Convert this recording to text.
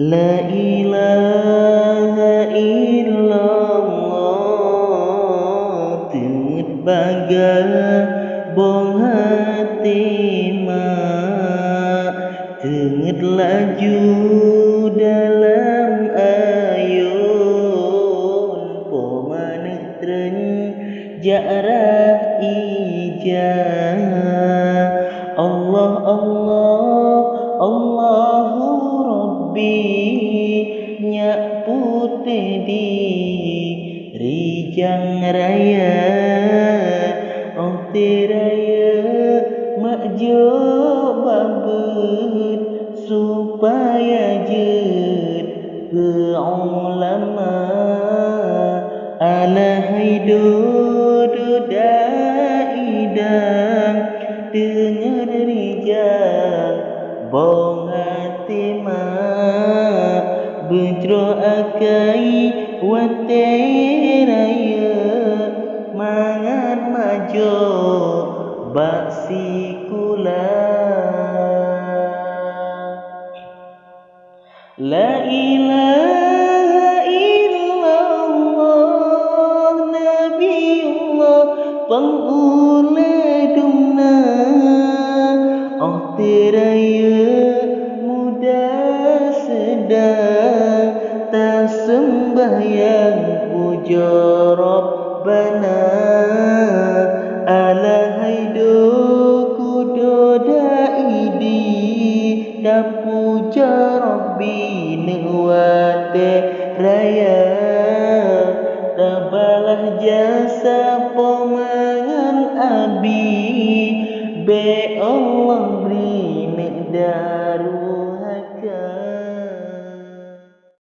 La ilaha illallah Tengit bagai bong hati mak Tengit laju dalam ayun Pomanik tren jarah ijah Allah Allah Allahu Rabbi nyak putih di rijang raya Ongti raya makjo babut supaya jed ke ulama ala haidu daidang dengar rijang bong hati mak bejro akai wate raya mangan majo baksi kula La ilaha illallah Nabiullah penguladumna Tiraya muda sedang tak sembahyang puja Rabbana ala haidu kudo daidi tak puja Rabbi nuwate raya tabalah jasa pemangan abi be Allah beri daru